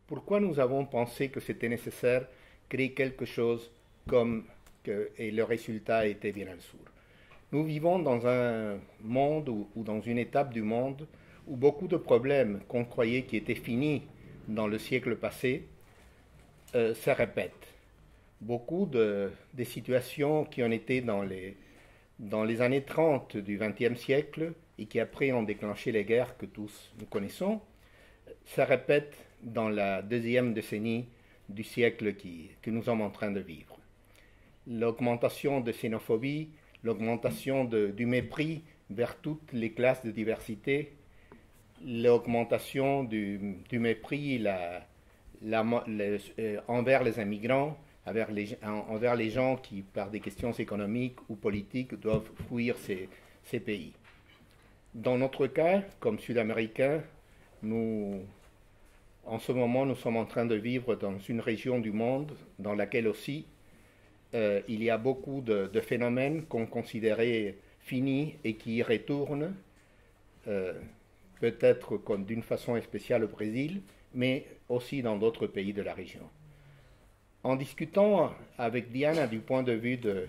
Pourquoi nous avons pensé que c'était nécessaire de créer quelque chose comme et le résultat était Bien al-Sur. Nous vivons dans un monde ou dans une étape du monde où beaucoup de problèmes qu'on croyait qui étaient finis dans le siècle passé se répètent. Beaucoup des situations qui ont été dans les années 30 du XXe siècle et qui après ont déclenché les guerres que tous nous connaissons, se répètent dans la deuxième décennie du siècle que nous sommes en train de vivre. L'augmentation de xénophobie, l'augmentation du mépris vers toutes les classes de diversité, l'augmentation du mépris envers les immigrants, envers les gens qui, par des questions économiques ou politiques, doivent fuir ces pays. Dans notre cas, comme Sud-Américains, en ce moment, nous sommes en train de vivre dans une région du monde dans laquelle aussi il y a beaucoup de phénomènes qu'on considérait finis et qui y retournent, peut-être d'une façon spéciale au Brésil, mais aussi dans d'autres pays de la région. En discutant avec Diana du point de vue de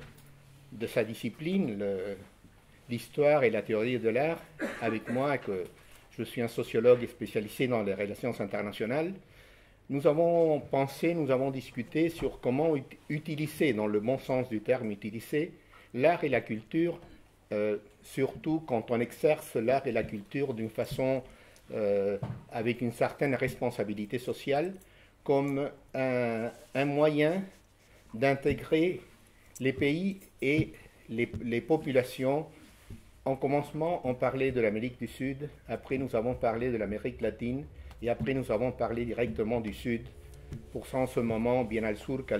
sa discipline, l'histoire et la théorie de l'art, avec moi, que je suis un sociologue spécialisé dans les relations internationales, nous avons pensé, nous avons discuté sur comment utiliser, dans le bon sens du terme, utiliser l'art et la culture, surtout quand on exerce l'art et la culture d'une façon avec une certaine responsabilité sociale, comme un moyen d'intégrer les pays et les populations. En commencement, on parlait de l'Amérique du Sud, après nous avons parlé de l'Amérique latine, et après nous avons parlé directement du Sud. Pour ça, en ce moment, Bien al-Sur, qu'à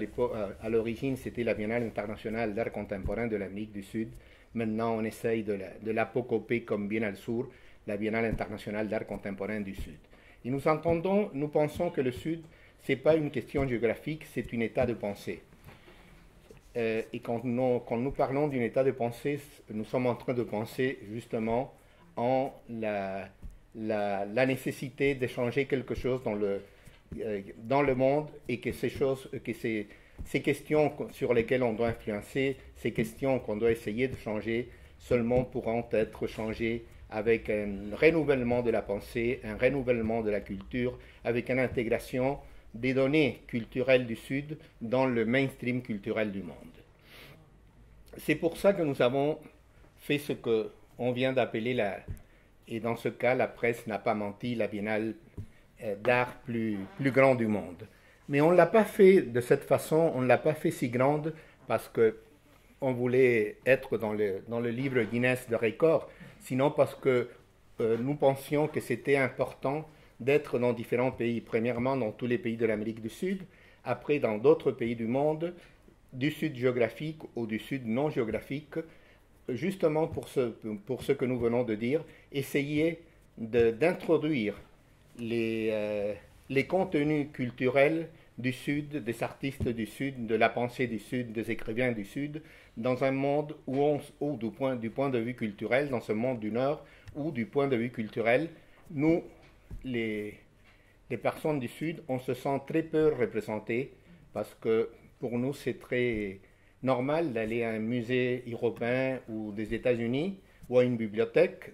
l'origine c'était la Biennale internationale d'art contemporain de l'Amérique du Sud, maintenant on essaye de l'apocoper comme Bien al-Sur, la Biennale internationale d'art contemporain du Sud. Et nous pensons que le Sud, ce n'est pas une question géographique, c'est un état de pensée. Et quand nous parlons d'un état de pensée, nous sommes en train de penser justement en la nécessité de changer quelque chose dans le monde et que ces questions sur lesquelles on doit influencer, ces questions qu'on doit essayer de changer, seulement pourront être changées avec un renouvellement de la pensée, un renouvellement de la culture, avec une intégration des données culturelles du Sud dans le mainstream culturel du monde. C'est pour ça que nous avons fait ce qu'on vient d'appeler, et dans ce cas, la presse n'a pas menti, la biennale d'art plus grande du monde. Mais on ne l'a pas fait de cette façon, on ne l'a pas fait si grande parce qu'on voulait être dans le livre Guinness de records, sinon parce que nous pensions que c'était important d'être dans différents pays, premièrement dans tous les pays de l'Amérique du Sud, après dans d'autres pays du monde, du Sud géographique ou du Sud non géographique, justement pour ce que nous venons de dire, essayer d'introduire les contenus culturels du Sud, des artistes du Sud, de la pensée du Sud, des écrivains du Sud, dans un monde où du point de vue culturel, dans ce monde du Nord, où du point de vue culturel, nous, les personnes du Sud, on se sent très peu représentés parce que pour nous c'est très normal d'aller à un musée européen ou des États-Unis ou à une bibliothèque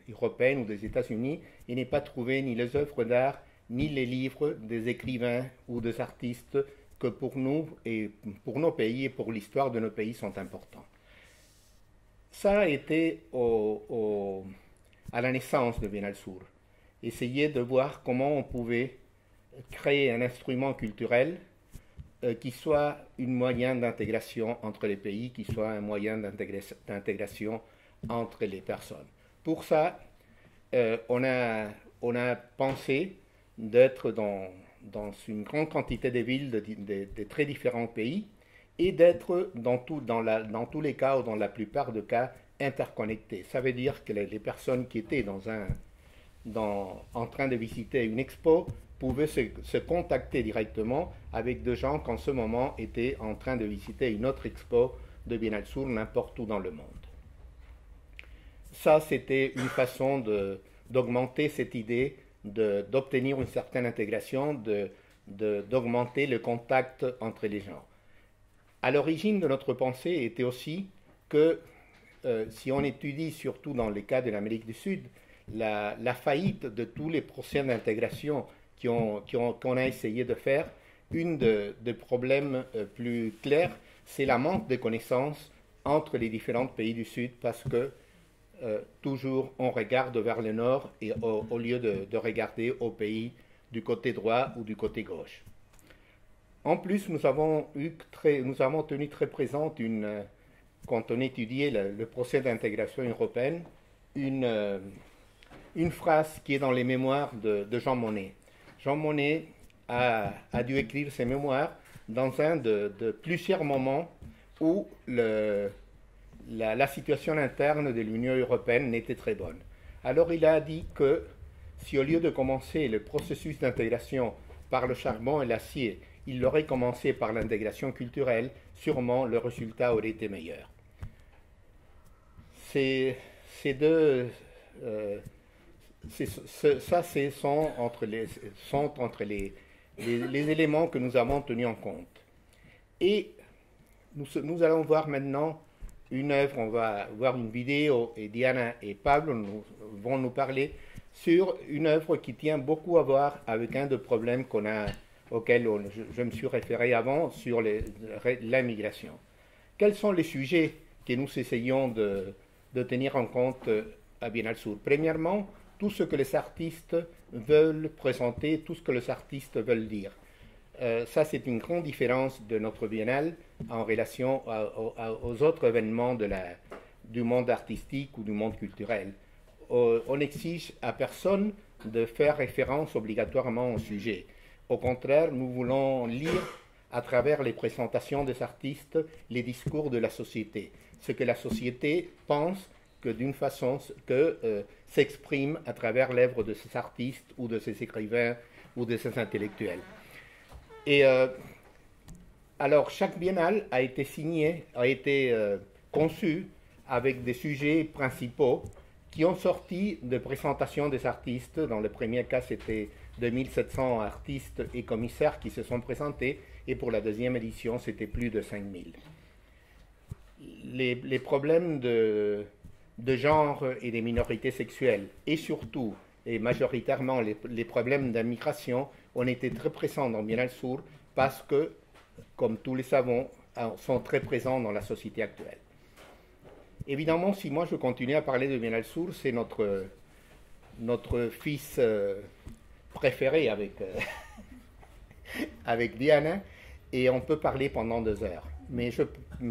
européenne ou des États-Unis et n'est pas trouver ni les œuvres d'art ni les livres des écrivains ou des artistes que pour nous et pour nos pays et pour l'histoire de nos pays sont importants. Ça a été à la naissance de Bien al-Sur. Essayer de voir comment on pouvait créer un instrument culturel qui soit un moyen d'intégration entre les pays, qui soit un moyen d'intégration entre les personnes. Pour ça, on a pensé d'être dans une grande quantité de villes de très différents pays et d'être dans tous les cas ou dans la plupart des cas interconnectés. Ça veut dire que les personnes qui étaient en train de visiter une expo pouvaient se contacter directement avec des gens qui en ce moment étaient en train de visiter une autre expo de Bien al-Sur n'importe où dans le monde. Ça, c'était une façon d'augmenter cette idée d'obtenir une certaine intégration, d'augmenter le contact entre les gens. À l'origine de notre pensée était aussi que si on étudie surtout dans le cas de l'Amérique du Sud, la faillite de tous les procès d'intégration qu'on a essayé de faire, une des problèmes plus clairs, c'est la manque de connaissances entre les différents pays du Sud parce que toujours on regarde vers le nord et au lieu de regarder au pays du côté droit ou du côté gauche. En plus, nous avons tenu très présente, quand on étudiait le procès d'intégration européenne, une phrase qui est dans les mémoires de Jean Monnet. Jean Monnet a dû écrire ses mémoires dans un de plusieurs moments où la situation interne de l'Union européenne n'était très bonne. Alors il a dit que si au lieu de commencer le processus d'intégration par le charbon et l'acier, il l'aurait commencé par l'intégration culturelle, sûrement le résultat aurait été meilleur. Ces deux... sont entre les éléments que nous avons tenus en compte. Et nous allons voir maintenant une œuvre, on va voir une vidéo, et Diana et Pablo vont nous parler sur une œuvre qui tient beaucoup à voir avec un des problèmes auxquels je me suis référé avant, sur l'immigration. Quels sont les sujets que nous essayons de tenir en compte à Biennale Sur? Premièrement, tout ce que les artistes veulent présenter, tout ce que les artistes veulent dire. Ça, c'est une grande différence de notre biennale en relation aux autres événements du monde artistique ou du monde culturel. On n'exige à personne de faire référence obligatoirement au sujet. Au contraire, nous voulons lire à travers les présentations des artistes les discours de la société, ce que la société pense que d'une façon que s'exprime à travers l'œuvre de ces artistes ou de ces écrivains ou de ces intellectuels. Et alors, chaque biennale a été conçue avec des sujets principaux qui ont sorti de présentations des artistes. Dans le premier cas, c'était 2700 artistes et commissaires qui se sont présentés, et pour la deuxième édition, c'était plus de 5000. Les problèmes de genre et des minorités sexuelles, et surtout et majoritairement les problèmes d'immigration, ont été très présents dans Biennale Sur parce que, comme tous les savons, sont très présents dans la société actuelle. Évidemment, si moi je continue à parler de Biennale Sur, c'est notre fils préféré avec Diana, et on peut parler pendant 2 heures. Mais je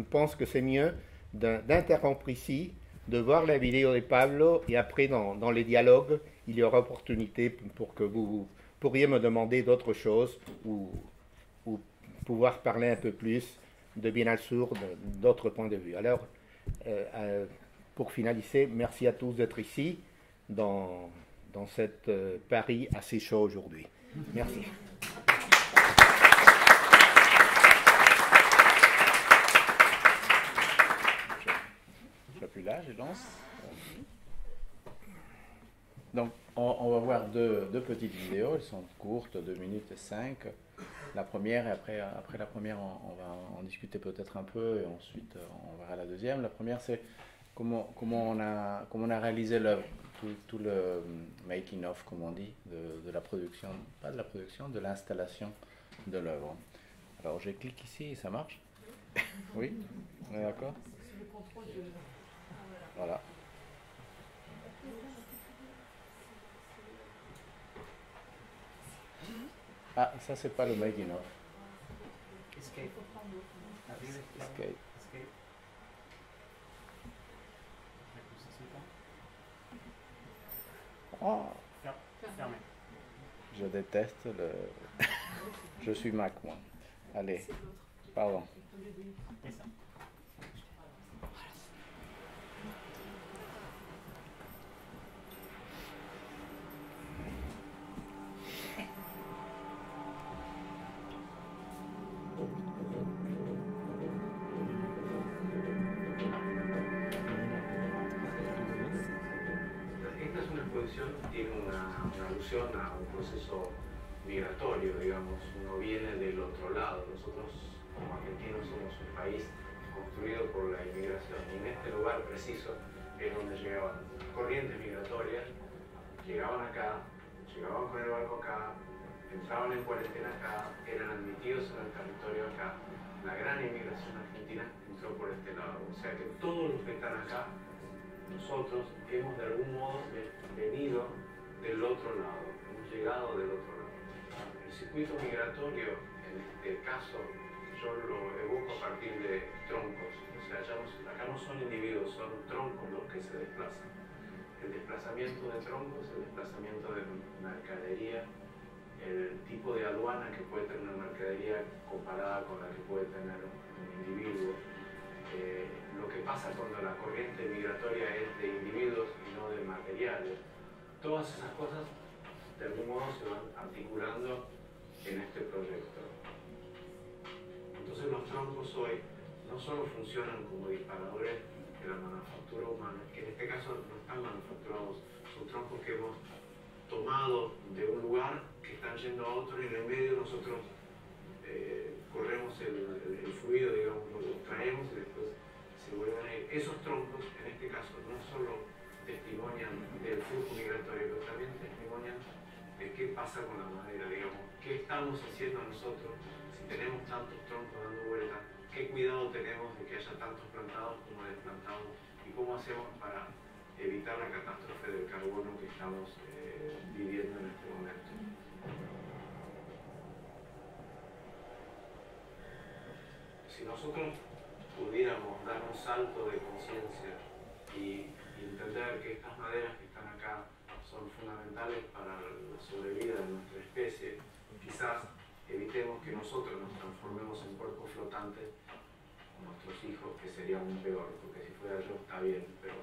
pense que c'est mieux d'interrompre ici, de voir la vidéo de Pablo, et après dans les dialogues, il y aura opportunité pour que vous pourriez me demander d'autres choses ou pouvoir parler un peu plus de Biennale Sur, d'autres points de vue. Alors, pour finaliser, merci à tous d'être ici dans cette Paris assez chaud aujourd'hui. Merci. Là, je lance. Donc, on va voir deux petites vidéos. Elles sont courtes, 2 minutes et 5. La première, et après la première, on va en discuter peut-être un peu, et ensuite on verra la deuxième. La première, c'est comment on a réalisé l'œuvre, tout le making of, comme on dit, de la production, pas de la production, de l'installation de l'œuvre. Alors, je clique ici et ça marche? Oui, on est d'accord? Voilà. Ah, ça c'est pas le making of. Escape. Escape. Oh. Fermé. Je déteste le... Je suis Mac, moi. Allez, pardon. Tiene una alusión a un proceso migratorio, digamos, uno viene del otro lado. Nosotros como argentinos somos un país construido por la inmigración y en este lugar preciso es donde llegaban corrientes migratorias, llegaban acá, llegaban con el barco acá, entraban en cuarentena acá, eran admitidos en el territorio acá. La gran inmigración argentina entró por este lado, o sea que todos los que están acá, nosotros hemos de algún modo venido del otro lado, hemos llegado del otro lado. El circuito migratorio, en este caso, yo lo evoco a partir de troncos, o sea, acá no son individuos, son troncos los que se desplazan. El desplazamiento de troncos, el desplazamiento de mercadería, el tipo de aduana que puede tener una mercadería comparada con la que puede tener un individuo, lo que pasa cuando la corriente migratoria es de individuos y no de materiales. Todas esas cosas de algún modo se van articulando en este proyecto. Entonces los troncos hoy no solo funcionan como disparadores de la manufactura humana, que en este caso no están manufacturados, son troncos que hemos tomado de un lugar que están yendo a otro y en el medio nosotros corremos el fluido, digamos, lo traemos y después se vuelven a ir. Esos troncos, en este caso, no solo testimonian del flujo migratorio, pero también testimonian de qué pasa con la madera, digamos, qué estamos haciendo nosotros si tenemos tantos troncos dando vueltas, qué cuidado tenemos de que haya tantos plantados como desplantados y cómo hacemos para evitar la catástrofe del carbono que estamos viviendo en este momento. Si nosotros pudiéramos dar un salto de conciencia y entender que estas maderas que están acá son fundamentales para la sobrevida de nuestra especie, quizás evitemos que nosotros nos transformemos en cuerpos flotantes, nuestros hijos, que sería aún peor, porque si fuera yo está bien, pero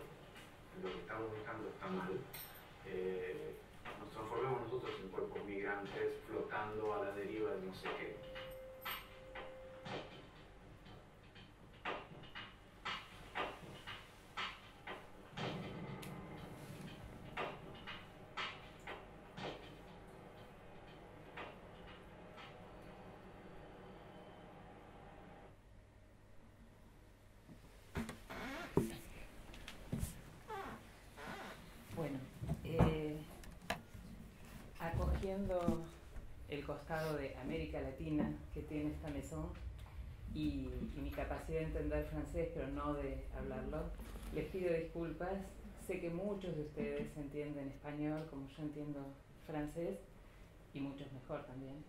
lo que estamos buscando está mal. Nos transformemos nosotros en cuerpos migrantes flotando a la deriva de no sé qué. Acogiendo el costado de América Latina que tiene esta mesón y mi capacidad de entender francés, pero no de hablarlo, les pido disculpas. Sé que muchos de ustedes entienden español como yo entiendo francés y muchos mejor también.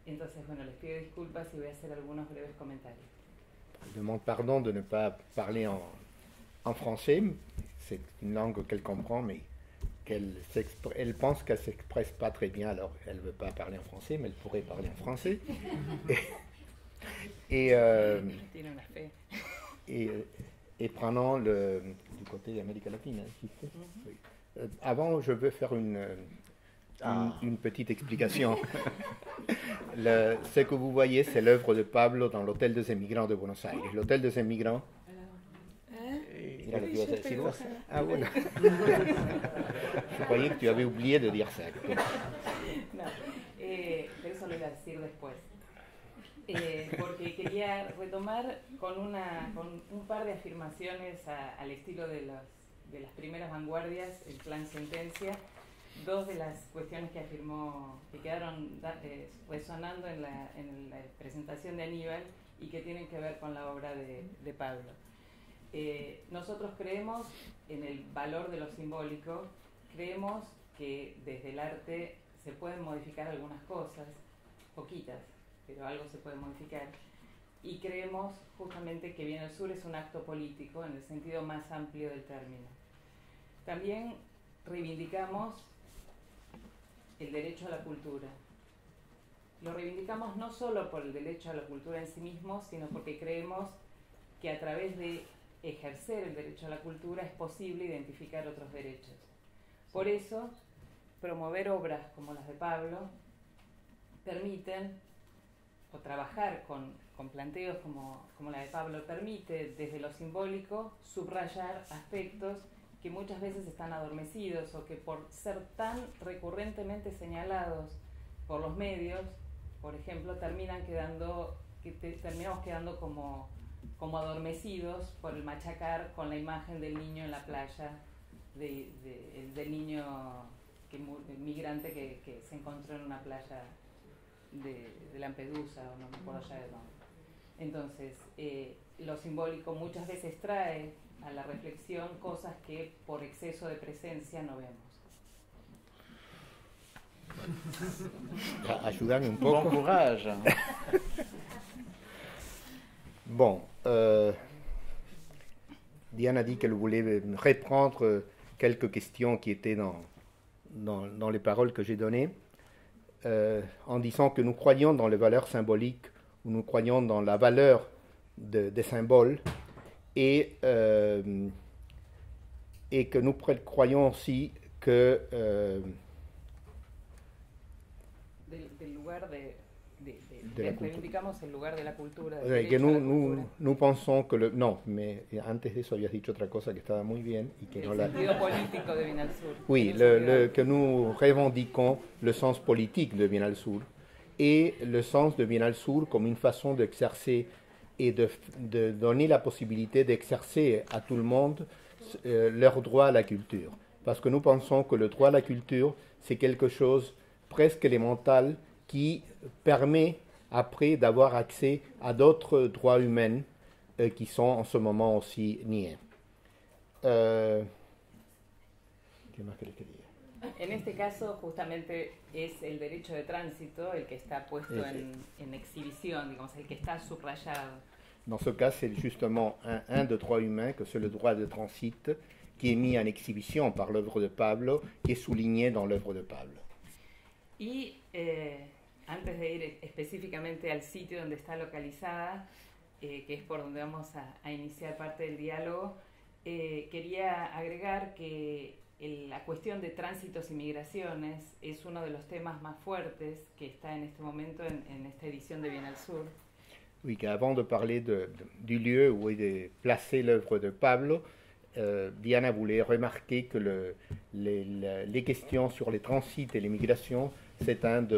Entonces, bueno, les pido disculpas y voy a hacer algunos breves comentarios. Je demande pardon de ne pas parler en français. C'est une langue qu'elle comprend, mais elle pense qu'elle ne s'expresse pas très bien, alors elle ne veut pas parler en français, mais elle pourrait parler en français. Et prenant du côté de l'Amérique latine. Oui. Avant, je veux faire une petite explication. Ce que vous voyez, c'est l'œuvre de Pablo dans l'Hôtel des Émigrants de Buenos Aires. L'Hôtel des Émigrants. Mira lo que ibas a decir vos. Ah, bueno. Je croyais que tu avais oublié de dire ça. No, pero eso lo iba a decir después. Porque quería retomar con un par de afirmaciones al estilo de las primeras vanguardias, el plan Sentencia, dos de las cuestiones que afirmó, que quedaron resonando en la presentación de Aníbal y que tienen que ver con la obra de Pablo. Nosotros creemos en el valor de lo simbólico, creemos que desde el arte se pueden modificar algunas cosas, poquitas, pero algo se puede modificar, y creemos justamente que Bien el Sur es un acto político en el sentido más amplio del término. También reivindicamos el derecho a la cultura. Lo reivindicamos no solo por el derecho a la cultura en sí mismo, sino porque creemos que a través de ejercer el derecho a la cultura es posible identificar otros derechos. Por eso, promover obras como las de Pablo permiten, o trabajar con planteos como la de Pablo, permite desde lo simbólico subrayar aspectos que muchas veces están adormecidos o que por ser tan recurrentemente señalados por los medios, por ejemplo, terminamos quedando como adormecidos por el machacar con la imagen del niño en la playa, del niño el migrante que se encontró en una playa de Lampedusa, o no me acuerdo ya de dónde. Entonces, lo simbólico muchas veces trae a la reflexión cosas que por exceso de presencia no vemos. Ayúdame un poco. Bon courage. Bon, Diane a dit qu'elle voulait reprendre quelques questions qui étaient dans les paroles que j'ai données, en disant que nous croyons dans les valeurs symboliques, ou nous croyons dans la valeur des symboles, et que nous croyons aussi que del lugar reivindicamos el lugar de la cultura, que nous pensons que non, mais antes de eso habías dicho otra cosa que estaba muy bien y que el no la... sentido político de Bienal Sur. Oui, que nous revendiquons le sens politique de Bienal Sur et le sens de Bienal Sur comme une façon d'exercer et de donner la possibilité d'exercer à tout le monde leur droit à la culture. Parce que nous pensons que le droit à la culture, c'est quelque chose presque élémental qui permet après d'avoir accès à d'autres droits humains qui sont en ce moment aussi niés. ¿Qué más querés que diga? En este caso, justamente es el derecho de tránsito el que está puesto en exhibición, digamos, el que está subrayado. Dans ce cas, c'est justement un des droits humains, que c'est le droit de transit, qui est mis en exhibition par l'œuvre de Pablo et souligné dans l'œuvre de Pablo. Y antes de ir específicamente al sitio donde está localizada, que es por donde vamos a iniciar parte del diálogo, quería agregar que la cuestión de tránsitos y migraciones es uno de los temas más fuertes que está en este momento en esta edición de Bienal Sur. Oui, qu'avant de parler du lieu où est placée l'œuvre de Pablo, Diana voulait remarquer que les questions sur les transits et les migrations, c'est un de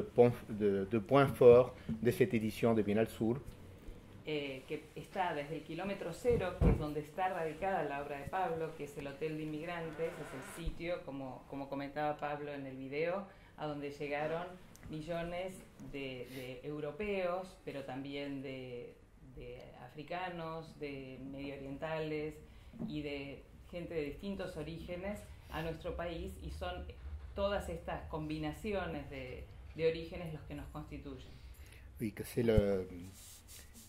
points forts de cette édition de Bienal Sur. Que está desde el kilómetro cero, que es donde está radicada la obra de Pablo, que es el Hotel de Inmigrantes, es el sitio, como comentaba Pablo en el video, a donde llegaron millones de europeos, pero también de africanos, de medio orientales y de gente de distintos orígenes a nuestro país, y son todas estas combinaciones de orígenes los que nos constituyen. Oui, que c'est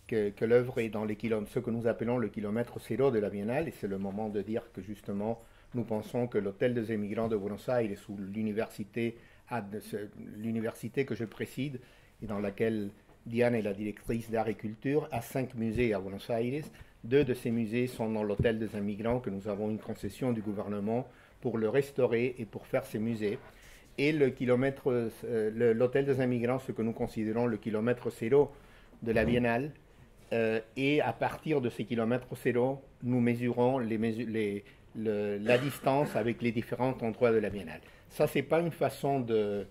que l'œuvre est dans ce que nous appelons le kilomètre zéro de la Biennale, et c'est le moment de dire que justement nous pensons que l'Hôtel des Émigrants de Buenos Aires, sous l'université que je préside et dans laquelle Diane est la directrice d'art et culture, a 5 musées à Buenos Aires. 2 de ces musées sont dans l'Hôtel des Immigrants, que nous avons une concession du gouvernement pour le restaurer et pour faire ces musées. Et l'Hôtel des Immigrants, ce que nous considérons le kilomètre zéro de la Biennale, et à partir de ces kilomètres zéro, nous mesurons la distance avec les différents endroits de la Biennale. Ça, c'est pas une façon de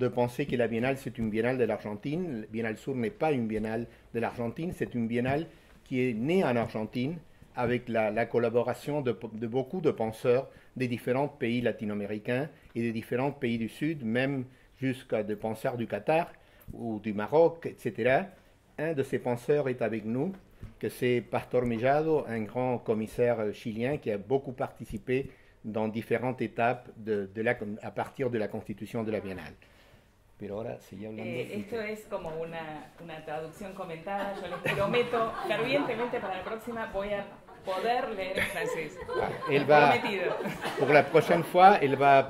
penser que la Biennale, c'est une Biennale de l'Argentine. La Biennale Sur n'est pas une Biennale de l'Argentine, c'est une Biennale qui est née en Argentine avec la collaboration de beaucoup de penseurs des différents pays latino-américains et des différents pays du Sud, même jusqu'à des penseurs du Qatar ou du Maroc, etc. Un de ces penseurs est avec nous, que c'est Pastor Mellado, un grand commissaire chilien qui a beaucoup participé dans différentes étapes à partir de la constitution de la Biennale. Pero ahora sigue hablando. Esto es como una traducción comentada. Yo les prometo fervientemente para la próxima voy a poder leer en francés. Prometido. Pour la prochaine fois, elle va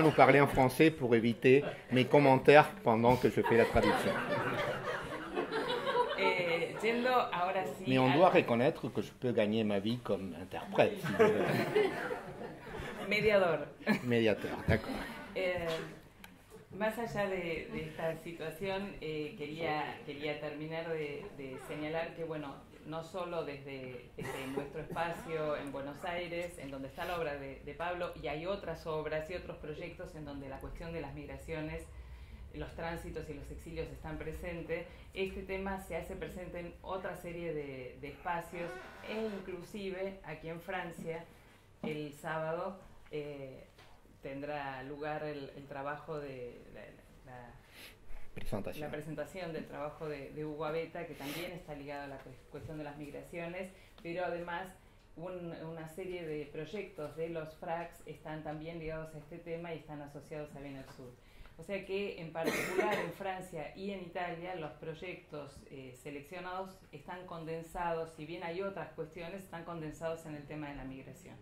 nous parler en français pour éviter mes commentaires pendant que je fais la traduction. Ahora sí, mais on doit reconnaître que je peux gagner ma vie comme interprète. Si je veux. Médiateur, d'accord. Más allá de esta situación, quería terminar de señalar que, bueno, no solo desde nuestro espacio en Buenos Aires, en donde está la obra de Pablo, y hay otras obras y otros proyectos en donde la cuestión de las migraciones, los tránsitos y los exilios están presentes. Este tema se hace presente en otra serie de espacios, e inclusive aquí en Francia el sábado tendrá lugar el trabajo de la presentación del trabajo de Hugo Abeta, que también está ligado a la cuestión de las migraciones, pero además una serie de proyectos de los FRACs están también ligados a este tema y están asociados a Bien al Sur. O sea que en particular en Francia y en Italia los proyectos seleccionados están condensados, si bien hay otras cuestiones, están condensados en el tema de la migración.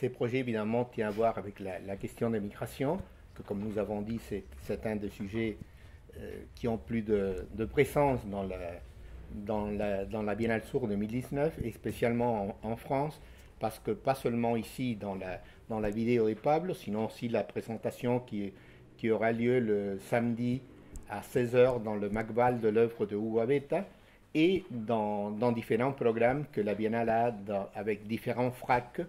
Ces projets évidemment tiennent à voir avec la question des migrations, que comme nous avons dit c'est un des sujets qui ont plus de présence dans la Biennale Sur 2019 et spécialement en France, parce que pas seulement ici dans la vidéo de Pablo, sinon aussi la présentation qui aura lieu le samedi à 16h dans le Macval de l'œuvre de Hugo Abeta, et dans différents programmes que la Biennale a avec différents FRAC.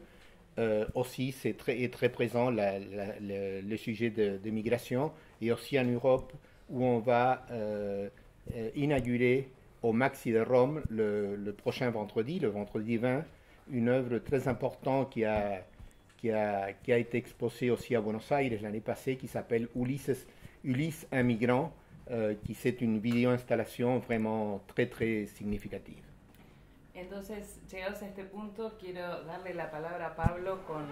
Aussi est très présent le sujet de migration, et aussi en Europe où on va inaugurer au Maxi de Rome le prochain vendredi, le vendredi 20, une œuvre très importante qui a été exposée aussi à Buenos Aires l'année passée, qui s'appelle Ulysse un migrant, qui c'est une vidéo-installation vraiment très très significative. Entonces, llegados a este punto, quiero darle la palabra a Pablo con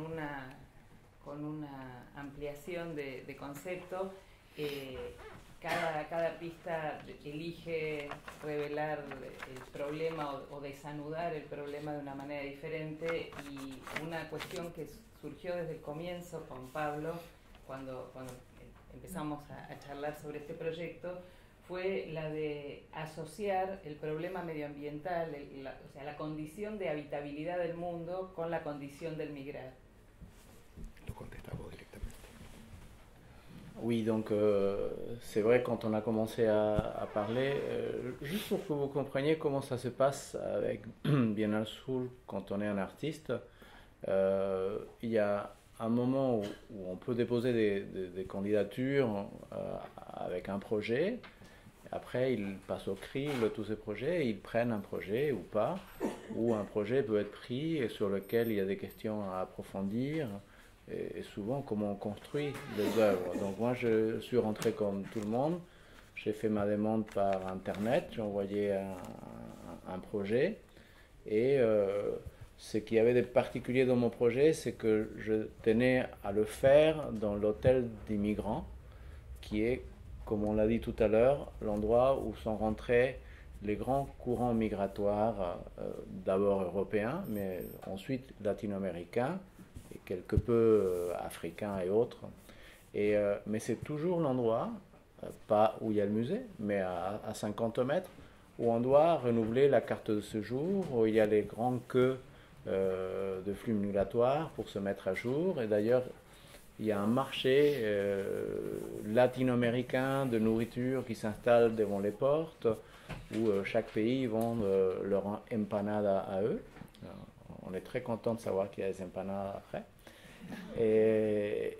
una ampliación de concepto. Cada artista elige revelar el problema o desanudar el problema de una manera diferente, y una cuestión que surgió desde el comienzo con Pablo, cuando empezamos a charlar sobre este proyecto, fue la de asociar el problema medioambiental, o sea, la condición de habitabilidad del mundo con la condición del migrar. Lo contestamos directamente. Oui, donc c'est vrai, quand on a commencé à parler, juste pour que vous compreniez comment ça se passe avec Bien al Sur quand on est un artiste, il y a un moment où on peut déposer des candidatures avec un projet. Après, ils passent au crible tous ces projets, ils prennent un projet ou pas, ou un projet peut être pris et sur lequel il y a des questions à approfondir, et souvent comment on construit des œuvres. Donc moi, je suis rentré comme tout le monde, j'ai fait ma demande par Internet, j'ai envoyé un projet, et ce qu'il y avait de particulier dans mon projet, c'est que je tenais à le faire dans l'hôtel des migrants, qui est, comme on l'a dit tout à l'heure, l'endroit où sont rentrés les grands courants migratoires, d'abord européens, mais ensuite latino-américains, et quelque peu africains et autres. Mais c'est toujours l'endroit, pas où il y a le musée, mais à 50 mètres, où on doit renouveler la carte de séjour, où il y a les grandes queues de flux migratoires pour se mettre à jour. Et d'ailleurs, il y a un marché latino-américain de nourriture qui s'installe devant les portes, où chaque pays vend leur empanada à eux. Alors, on est très content de savoir qu'il y a des empanadas après. Et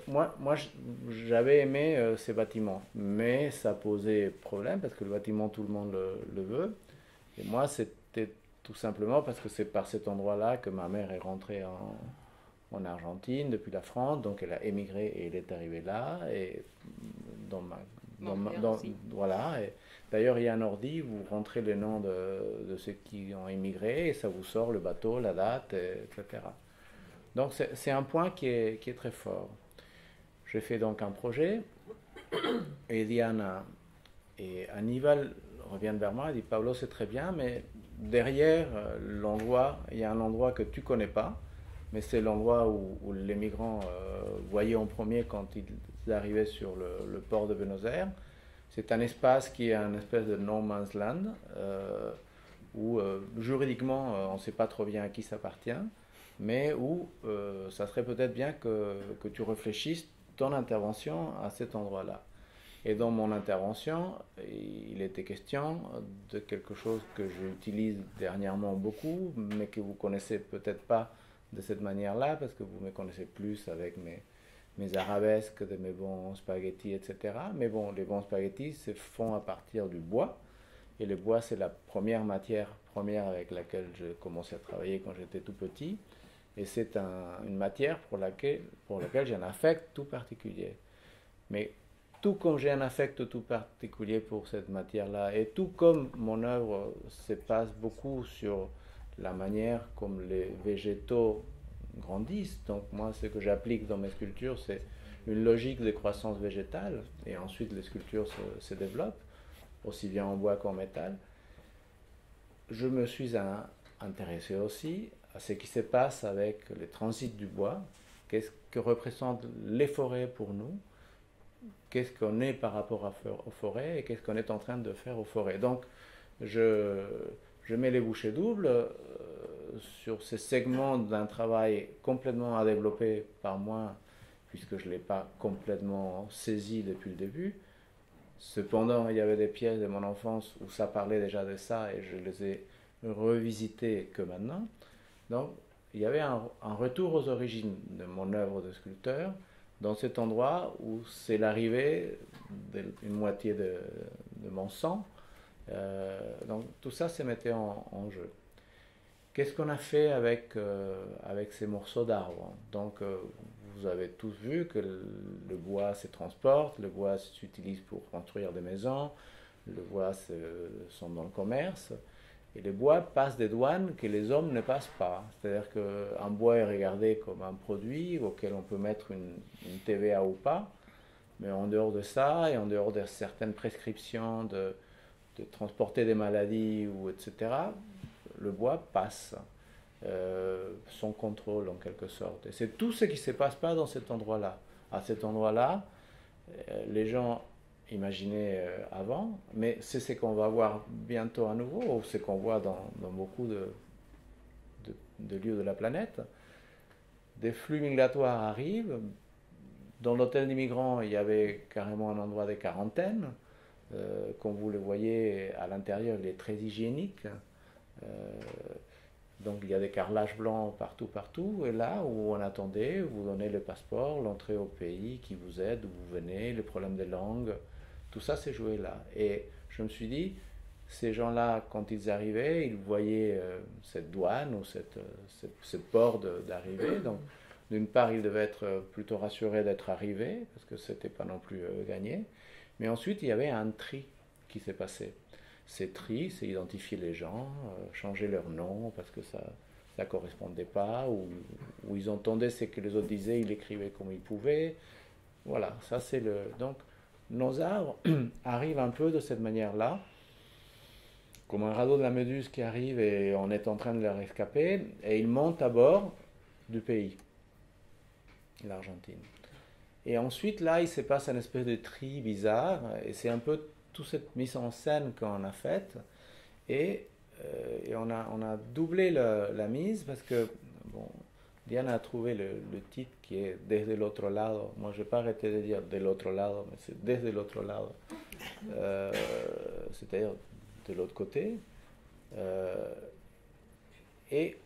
moi j'avais aimé ces bâtiments, mais ça posait problème parce que le bâtiment, tout le monde le veut. Et moi, c'était tout simplement parce que c'est par cet endroit-là que ma mère est rentrée en Argentine depuis la France, donc elle a émigré et elle est arrivée là. Et voilà. Et d'ailleurs, il y a un ordi, vous rentrez les noms de ceux qui ont émigré et ça vous sort le bateau, la date, etc. Donc c'est un point qui est très fort. J'ai fait donc un projet et Diana et Aníbal reviennent vers moi et disent: Pablo, c'est très bien, mais derrière l'endroit, il y a un endroit que tu ne connais pas, mais c'est l'endroit où les migrants voyaient en premier quand ils arrivaient sur le port de Buenos Aires. C'est un espace qui est un espèce de no man's land, où juridiquement on ne sait pas trop bien à qui ça appartient, mais où ça serait peut-être bien que tu réfléchisses ton intervention à cet endroit-là. Et dans mon intervention, il était question de quelque chose que j'utilise dernièrement beaucoup, mais que vous connaissez peut-être pas de cette manière-là, parce que vous me connaissez plus avec mes arabesques, de mes bons spaghettis, etc. Mais bon, les bons spaghettis se font à partir du bois. Et le bois, c'est la première matière première avec laquelle j'ai commencé à travailler quand j'étais tout petit. Et c'est une matière pour laquelle j'ai un affect tout particulier. Mais tout comme j'ai un affect tout particulier pour cette matière-là, et tout comme mon œuvre se passe beaucoup sur la manière comme les végétaux grandissent, donc moi ce que j'applique dans mes sculptures, c'est une logique de croissance végétale, et ensuite les sculptures se développent, aussi bien en bois qu'en métal. Je me suis intéressé aussi à ce qui se passe avec les transits du bois, qu'est-ce que représentent les forêts pour nous, qu'est-ce qu'on est par rapport aux forêts et qu'est-ce qu'on est en train de faire aux forêts. Donc, je mets les bouchées doubles sur ces segments d'un travail complètement à développer par moi, puisque je ne l'ai pas complètement saisi depuis le début. Cependant, il y avait des pièces de mon enfance où ça parlait déjà de ça et je les ai revisitées que maintenant. Donc, il y avait un retour aux origines de mon œuvre de sculpteur, dans cet endroit où c'est l'arrivée d'une moitié de mon sang. Donc tout ça se mettait en jeu. Qu'est-ce qu'on a fait avec ces morceaux d'arbres? Donc vous avez tous vu que le bois se transporte, le bois s'utilise pour construire des maisons, le bois sont dans le commerce. Et le bois passe des douanes que les hommes ne passent pas. C'est-à-dire qu'un bois est regardé comme un produit auquel on peut mettre une TVA ou pas. Mais en dehors de ça, et en dehors de certaines prescriptions de transporter des maladies, etc., le bois passe son contrôle en quelque sorte. Et c'est tout ce qui ne se passe pas dans cet endroit-là. À cet endroit-là, les gens imaginé avant, mais c'est ce qu'on va voir bientôt à nouveau, ou ce qu'on voit dans beaucoup de lieux de la planète. Des flux migratoires arrivent. Dans l'hôtel des migrants, il y avait carrément un endroit de quarantaine. Comme vous le voyez, à l'intérieur, il est très hygiénique. Donc il y a des carrelages blancs partout. Et là où on attendait, vous donnez le passeport, l'entrée au pays qui vous aide, où vous venez, les problèmes de langue. Tout ça s'est joué là. Et je me suis dit, ces gens-là, quand ils arrivaient, ils voyaient cette douane ou ce port d'arrivée. Donc, d'une part, ils devaient être plutôt rassurés d'être arrivés, parce que ce n'était pas non plus gagné. Mais ensuite, il y avait un tri qui s'est passé. Ces tris, c'est identifier les gens, changer leur nom, parce que ça ne correspondait pas, ou ils entendaient ce que les autres disaient, ils écrivaient comme ils pouvaient. Voilà, ça c'est le... Donc, nos arbres arrivent un peu de cette manière-là, comme un radeau de la Méduse qui arrive et on est en train de les rescaper, et ils montent à bord du pays, l'Argentine. Et ensuite, là, il se passe une espèce de tri bizarre, et c'est un peu toute cette mise en scène qu'on a faite, et on a doublé la mise, parce que, bon, Diana a trouvé le titre qui est « Desde el otro lado ». Moi, je n'ai pas arrêté de dire « del otro lado », mais c'est « desde el otro lado », c'est-à-dire de l'autre côté. Et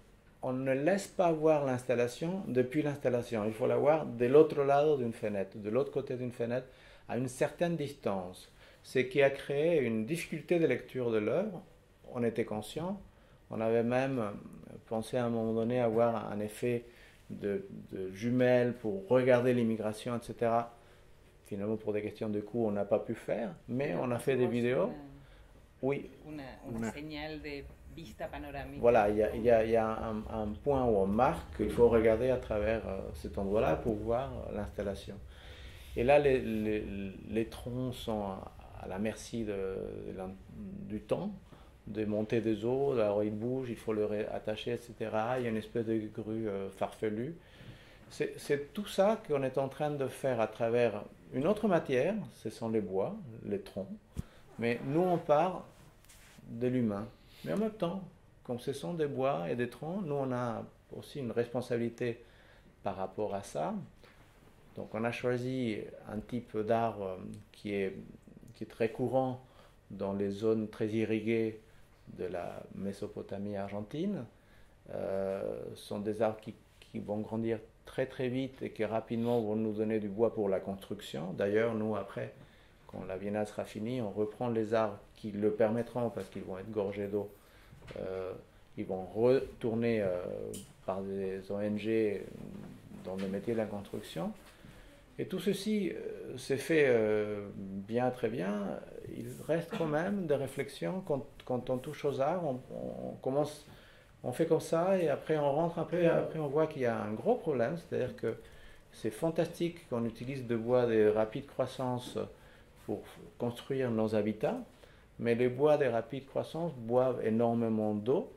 on ne laisse pas voir l'installation depuis l'installation. Il faut la voir de l'autre lado d'une fenêtre, de l'autre côté d'une fenêtre, à une certaine distance. Ce qui a créé une difficulté de lecture de l'œuvre. On était conscient. On avait même pensé à un moment donné avoir un effet de jumelles pour regarder l'immigration, etc. Finalement, pour des questions de coût, on n'a pas pu faire, mais on a fait des vidéos. Oui. Una señal de vista panoramique. Voilà, il y a un point où on marque qu'il faut regarder à travers cet endroit-là pour voir l'installation. Et là, les troncs sont à la merci du temps, de monter des eaux, alors ils bougent, il faut le attacher, etc. Il y a une espèce de grue farfelue. C'est tout ça qu'on est en train de faire à travers une autre matière, ce sont les bois, les troncs, mais nous on part de l'humain. Mais en même temps, comme ce sont des bois et des troncs, nous on a aussi une responsabilité par rapport à ça. Donc on a choisi un type d'arbre qui est très courant dans les zones très irriguées de la Mésopotamie argentine. Ce sont des arbres qui vont grandir très très vite et qui rapidement vont nous donner du bois pour la construction. D'ailleurs, nous après, quand la vinasse sera finie, on reprend les arbres qui le permettront parce qu'ils vont être gorgés d'eau. Ils vont retourner par des ONG dans le métier de la construction. Et tout ceci s'est fait bien, très bien. Il reste quand même des réflexions quand on touche aux arbres. On fait comme ça et après on rentre un peu et après on voit qu'il y a un gros problème. C'est-à-dire que c'est fantastique qu'on utilise de bois de rapide croissance pour construire nos habitats, mais les bois de rapide croissance boivent énormément d'eau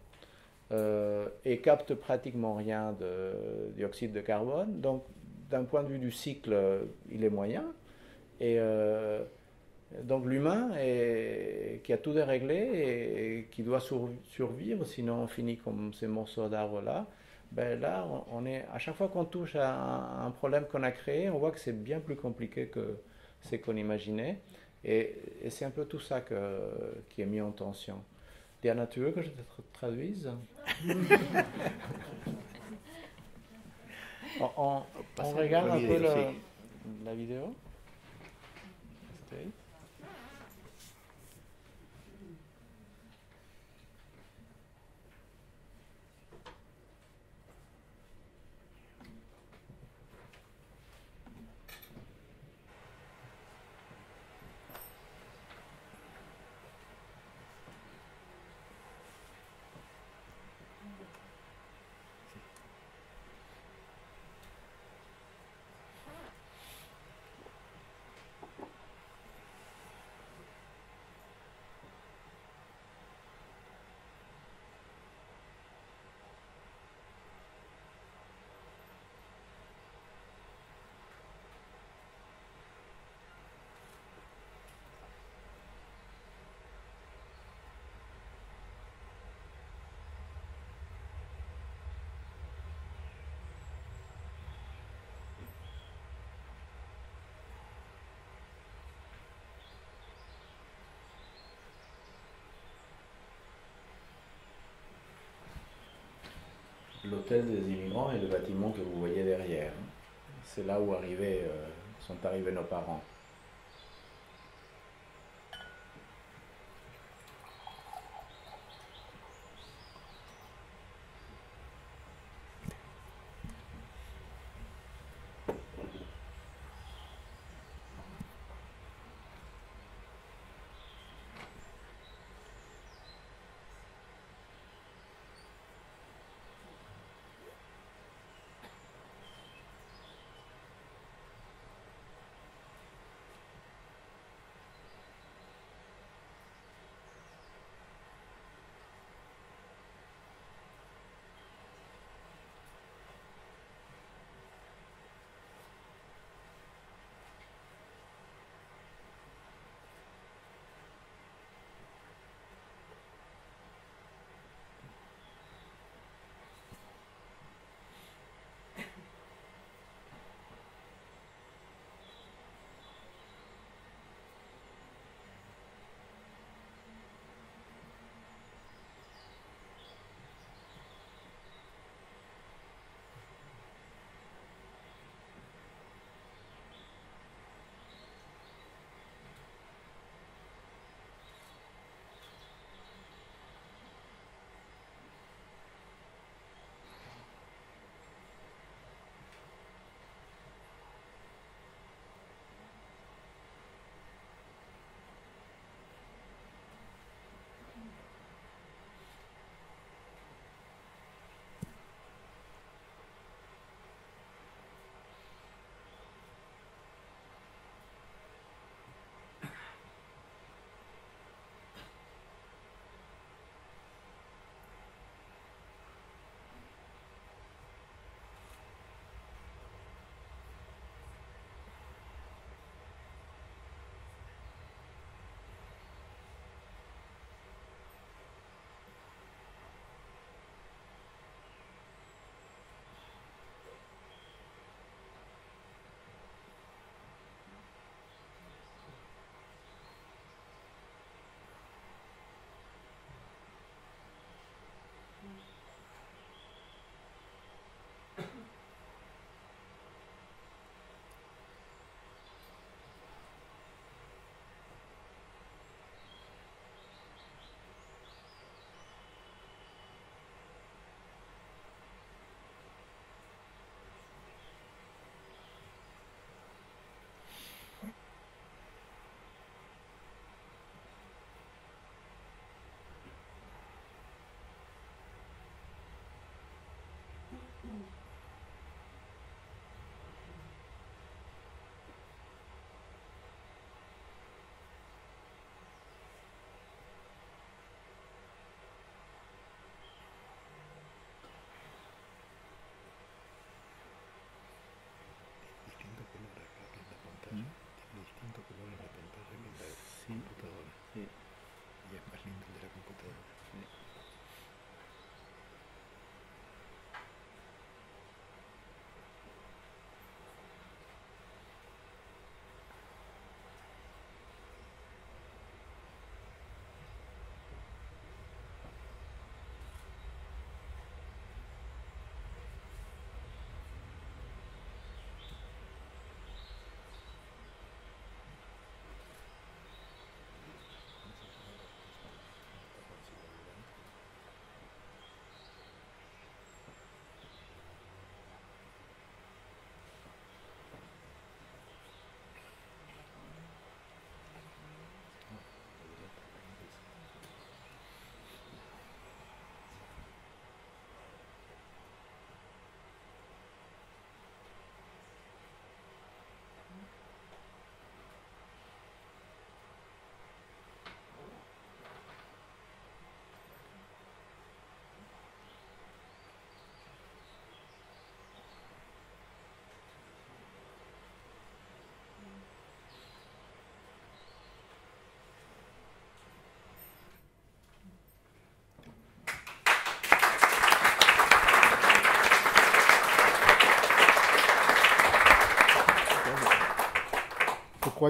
et captent pratiquement rien de dioxyde de carbone. Donc, d'un point de vue du cycle, il est moyen. Et donc, l'humain qui a tout déréglé et qui doit survivre, sinon on finit comme ces morceaux d'arbres-là. Ben là, à chaque fois qu'on touche à un problème qu'on a créé, on voit que c'est bien plus compliqué que ce qu'on imaginait. Et c'est un peu tout ça qui est mis en tension. Diana, tu veux que je te traduise? on regarde un peu la vidéo. Okay. L'hôtel des immigrants est le bâtiment que vous voyez derrière. C'est là où sont arrivés nos parents.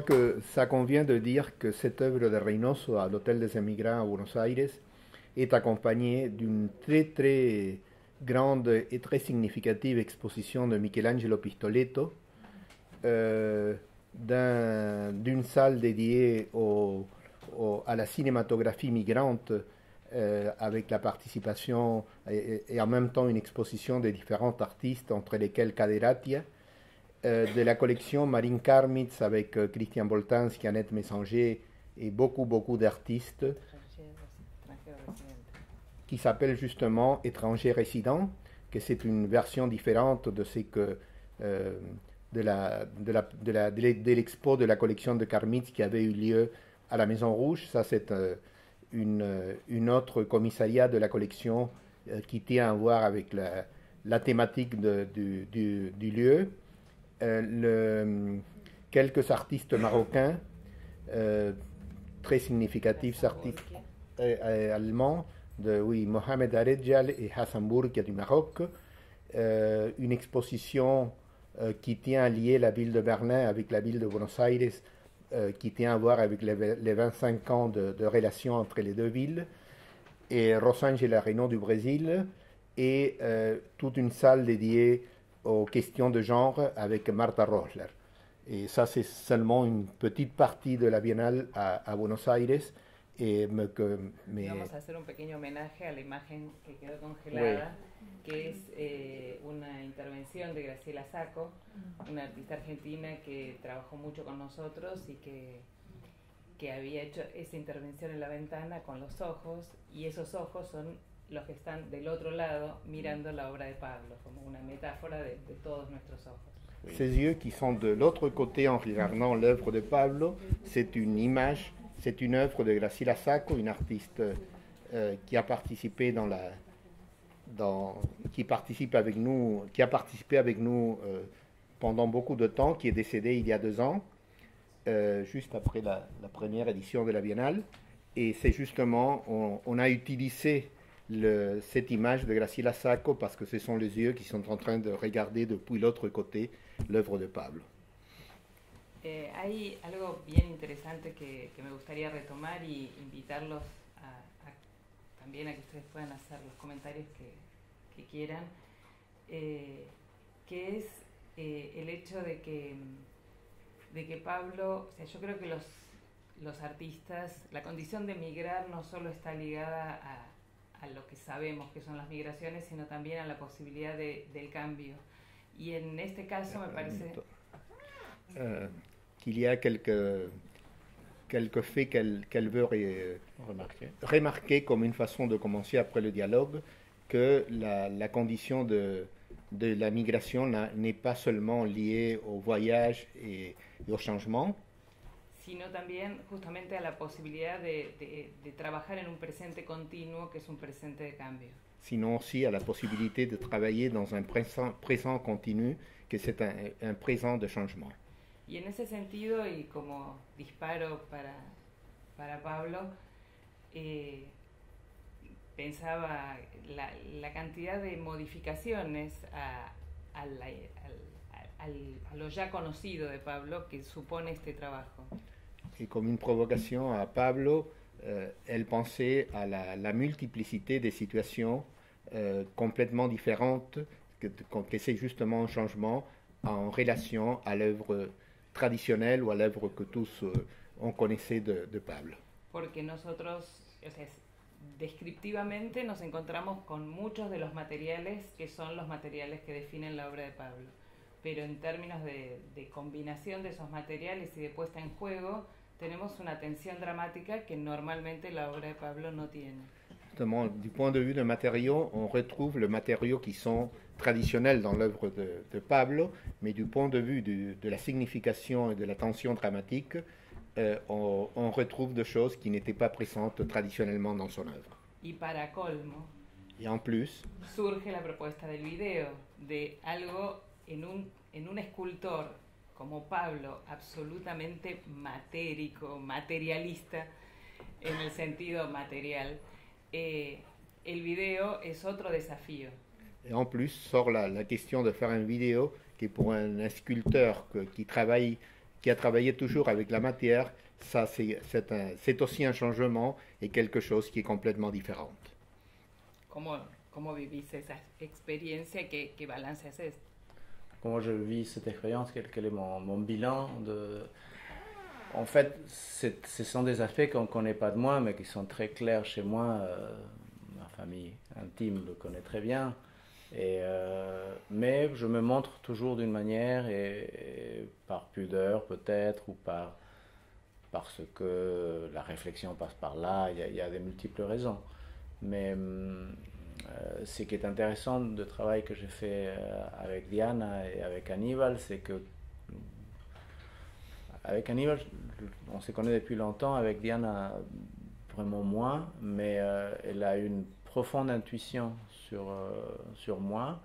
crois que ça convient de dire que cette œuvre de Reynoso à l'Hôtel des Émigrants à Buenos Aires est accompagnée d'une très grande et très significative exposition de Michelangelo Pistoletto, d'une salle dédiée à la cinématographie migrante, avec la participation et en même temps une exposition de différents artistes, entre lesquels Caderatia, de la collection Marine Karmitz avec Christian Boltanski, Annette Messanger et beaucoup d'artistes, qui s'appelle justement Étrangers résidents, que c'est une version différente de ce que de l'expo de la collection de Karmitz qui avait eu lieu à la Maison Rouge. Ça, c'est une autre commissariat de la collection qui tient à voir avec la thématique du lieu. Quelques artistes marocains très significatifs, artistes allemands, Mohamed Aredjal et Hassan Bourkia du Maroc, une exposition qui tient à lier la ville de Berlin avec la ville de Buenos Aires, qui tient à voir avec les 25 ans de relation entre les deux villes, et Rosângela Renaud du Brésil, et toute une salle dédiée aux questions de genre avec Marta Rosler. Et ça, c'est seulement une petite partie de la Biennale à Buenos Aires. Vamos a hacer un pequeño homenaje a la imagen que quedó congelada, que es una intervención de Graciela Sacco, una artista argentina que trabajó mucho con nosotros y que había hecho esa intervención en la ventana con los ojos, y esos ojos son los que están del otro lado mirando la obra de Pablo, como una metáfora de todos nuestros ojos. Ces yeux qui sont de l'autre côté en regardant l'œuvre de Pablo, c'est une image, c'est une œuvre de Graciela Sacco, une artiste qui a participé qui a participé avec nous pendant beaucoup de temps, qui est décédée il y a 2 ans, juste après la première édition de la Biennale. Et c'est justement, on a utilisé cette image de Graciela Sacco parce que ce sont les yeux qui sont en train de regarder depuis l'autre côté l'œuvre de Pablo. Hay algo bien interesante que me gustaría retomar y invitarlos también a que ustedes puedan hacer los comentarios que quieran, que es el hecho de que Pablo, o sea, yo creo que los artistas, la condición de migrar no solo está ligada a lo que sabemos que son las migraciones, sino también a la posibilidad del cambio. Y en este caso me parece qu'il y a quelques faits qu'elle veut remarquer comme une façon de commencer après le dialogue, que la condition de la migration n'est pas seulement liée au voyage et au changement, sino también justamente a la posibilidad de trabajar en un presente continuo, que es un presente de cambio. Sinon aussi à la possibilité de travailler dans un présent continu, que c'est un présent de changement. Y en ese sentido, y como disparo para Pablo, pensaba la cantidad de modificaciones a lo ya conocido de Pablo que supone este trabajo. Et comme une provocation à Pablo, elle pensait à la multiplicité des situations complètement différentes, que c'est justement un changement en relation à l'œuvre traditionnelle ou à l'œuvre que tous on connaissait de Pablo. Porque nosotros, o sea, descriptivamente nos encontramos con muchos de los materiales que son los materiales que definen la obra de Pablo, pero en términos de combinación de esos materiales y de puesta en juego, tenemos una tensión dramática que normalmente la obra de Pablo no tiene. Justement, du point de vue des matériaux, on retrouve les matériaux qui sont traditionnels dans l'œuvre de Pablo, mais du point de vue de la signification et de la tension dramatique, on retrouve des choses qui n'étaient pas présentes traditionnellement dans son œuvre. Y para colmo, et en plus, surge la propuesta del video, de algo en un escultor como Pablo, absolutamente matérico, materialista, en el sentido material. El video es otro desafío. Et en plus, sort la question de faire une vidéo qui est pour un sculpteur qui travaille qui a travaillé toujours avec la matière, ça c'est aussi un changement et quelque chose qui est complètement différent. ¿Cómo vivís esa experiencia? ¿Qué balance haces? Comment je vis cette expérience? Quel est mon bilan En fait, ce sont des aspects qu'on ne connaît pas de moi, mais qui sont très clairs chez moi. Ma famille intime le connaît très bien. Mais je me montre toujours d'une manière, et par pudeur peut-être, ou parce que la réflexion passe par là. Il y a des multiples raisons. Mais ce qui est intéressant du travail que j'ai fait avec Diana et avec Aníbal, c'est que avec Aníbal, on se connaît depuis longtemps. Avec Diana, vraiment moins, mais elle a une profonde intuition sur moi,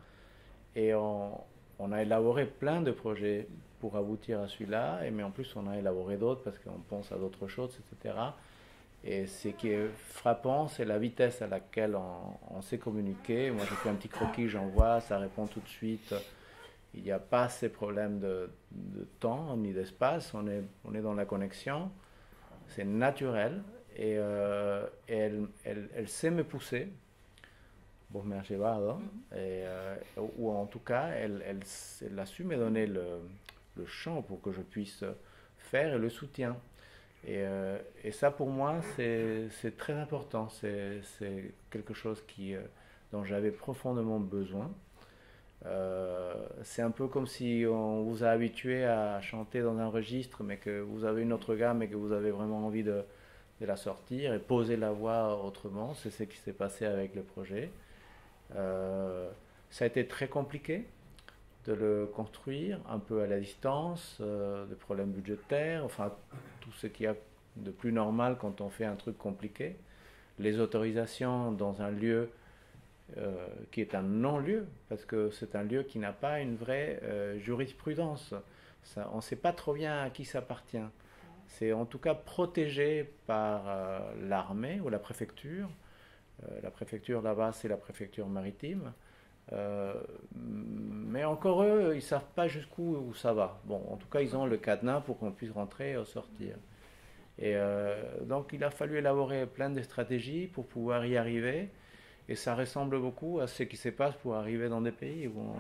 et on a élaboré plein de projets pour aboutir à celui-là, mais en plus on a élaboré d'autres parce qu'on pense à d'autres choses, etc. Et ce qui est frappant, c'est la vitesse à laquelle on s'est communiqué. Moi, je fais un petit croquis, j'envoie, ça répond tout de suite. Il n'y a pas ces problèmes de temps ni d'espace. On est dans la connexion. C'est naturel. Et elle sait me pousser. Bon, me ha llevado. Ou en tout cas, elle a su me donner le champ pour que je puisse faire et le soutien. Et ça, pour moi, c'est très important. C'est quelque chose dont j'avais profondément besoin. C'est un peu comme si on vous a habitué à chanter dans un registre, mais que vous avez une autre gamme et que vous avez vraiment envie de la sortir et poser la voix autrement. C'est ce qui s'est passé avec le projet. Ça a été très compliqué de le construire, un peu à la distance, des problèmes budgétaires, enfin tout ce qu'il y a de plus normal quand on fait un truc compliqué. Les autorisations dans un lieu qui est un non-lieu, parce que c'est un lieu qui n'a pas une vraie jurisprudence. Ça, on ne sait pas trop bien à qui ça appartient. C'est en tout cas protégé par l'armée ou la préfecture. La préfecture là-bas, c'est la préfecture maritime. Mais encore eux, ils ne savent pas jusqu'où ça va. Bon, en tout cas, ils ont le cadenas pour qu'on puisse rentrer et sortir. Et donc, il a fallu élaborer plein de stratégies pour pouvoir y arriver. Et ça ressemble beaucoup à ce qui se passe pour arriver dans des pays où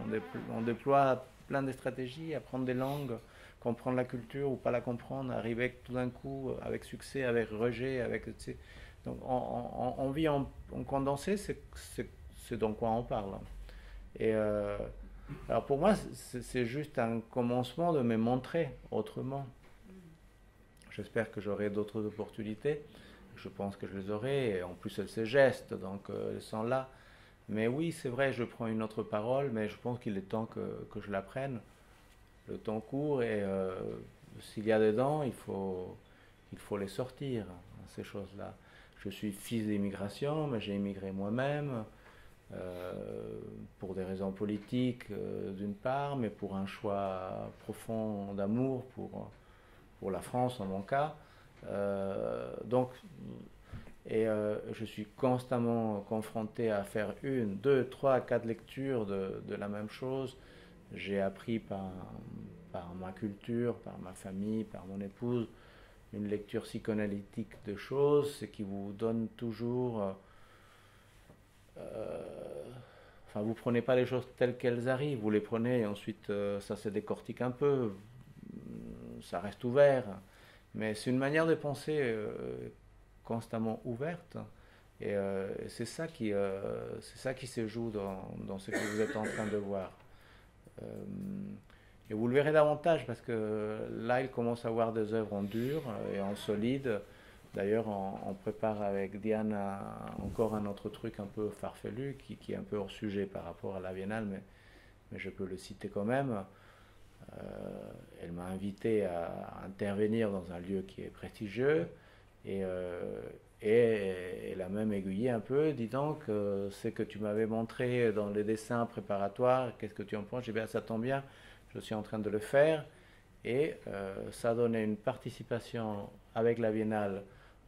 on déploie plein de stratégies, apprendre des langues, comprendre la culture ou pas la comprendre, arriver tout d'un coup avec succès, avec rejet, avec... Donc, on vit en condensé, c'est dans quoi on parle. Et alors pour moi, c'est juste un commencement de me montrer autrement. J'espère que j'aurai d'autres opportunités. Je pense que je les aurai. Et en plus, elles se gestent, donc elles sont là. Mais oui, c'est vrai, je prends une autre parole, mais je pense qu'il est temps que je la prenne. Le temps court et s'il y a dedans, il faut les sortir, ces choses-là. Je suis fils d'immigration, mais j'ai immigré moi-même. Pour des raisons politiques d'une part, mais pour un choix profond d'amour pour la France en mon cas. Donc, je suis constamment confronté à faire 1, 2, 3, 4 lectures de la même chose. J'ai appris par ma culture, par ma famille, par mon épouse, une lecture psychanalytique de choses, ce qui vous donne toujours... Enfin, vous prenez pas les choses telles qu'elles arrivent, vous les prenez et ensuite ça se décortique un peu, ça reste ouvert, mais c'est une manière de penser constamment ouverte, et c'est ça qui se joue dans ce que vous êtes en train de voir. Et vous le verrez davantage parce que là il commence à avoir des œuvres en dur et en solide. D'ailleurs, on prépare avec Diane encore un autre truc un peu farfelu qui est un peu hors sujet par rapport à la Biennale, mais je peux le citer quand même. Elle m'a invité à intervenir dans un lieu qui est prestigieux et elle a même aiguillé un peu, dis donc, ce que tu m'avais montré dans les dessins préparatoires, qu'est-ce que tu en penses? J'ai dit, bien, ça tombe bien, je suis en train de le faire, et ça a donné une participation avec la Biennale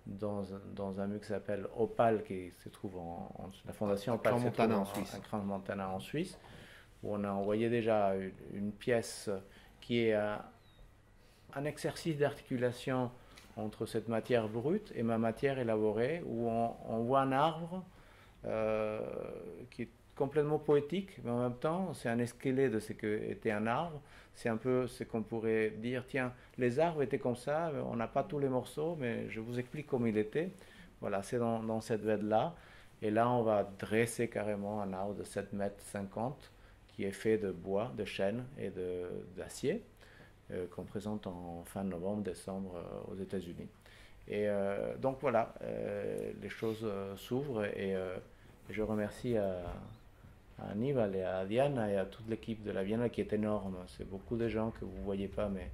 dans un lieu qui s'appelle Opal, qui se trouve la fondation Opal se trouve à Crans-Montana en Suisse, où on a envoyé déjà une pièce qui est un exercice d'articulation entre cette matière brute et ma matière élaborée, où on voit un arbre qui est complètement poétique, mais en même temps, c'est un esquelette de ce qu'était un arbre. C'est un peu ce qu'on pourrait dire, tiens, les arbres étaient comme ça, on n'a pas tous les morceaux, mais je vous explique comment il était. Voilà, c'est dans cette veine-là. Et là, on va dresser carrément un arbre de 7,50 mètres qui est fait de bois, de chêne et d'acier, qu'on présente en fin novembre, décembre aux États-Unis. Et donc voilà, les choses s'ouvrent et je remercie à Aníbal et à Diana et à toute l'équipe de la Biennale qui est énorme. C'est beaucoup de gens que vous ne voyez pas, mais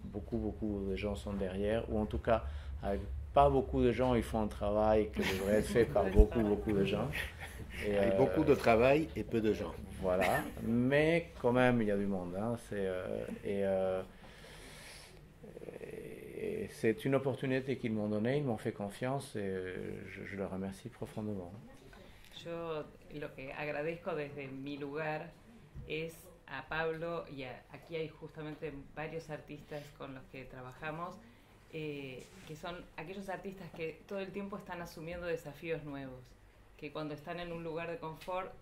beaucoup de gens sont derrière, ou en tout cas, avec pas beaucoup de gens, ils font un travail qui devrait être fait par beaucoup de gens. Et, avec beaucoup de travail et peu de gens. Voilà, mais quand même, il y a du monde. Hein. Et c'est une opportunité qu'ils m'ont donnée, ils m'ont fait confiance et je leur remercie profondément. Yo lo que agradezco desde mi lugar es a Pablo y aquí hay justamente varios artistas con los que trabajamos, que son aquellos artistas que todo el tiempo están asumiendo desafíos nuevos, que cuando están en un lugar de confort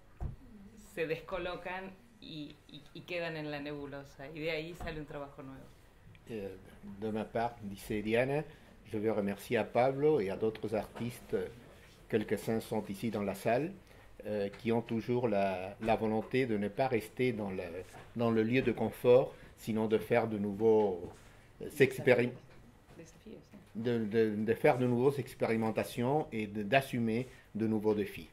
se descolocan y quedan en la nebulosa, y de ahí sale un trabajo nuevo. De ma part, dit Diana, je veux remercier à Pablo et à d'autres artistes, quelques-uns sont ici dans la salle, qui ont toujours la volonté de ne pas rester dans le lieu de confort, sinon de faire de nouveaux de faire de nouvelles expérimentations et d'assumer de nouveaux défis.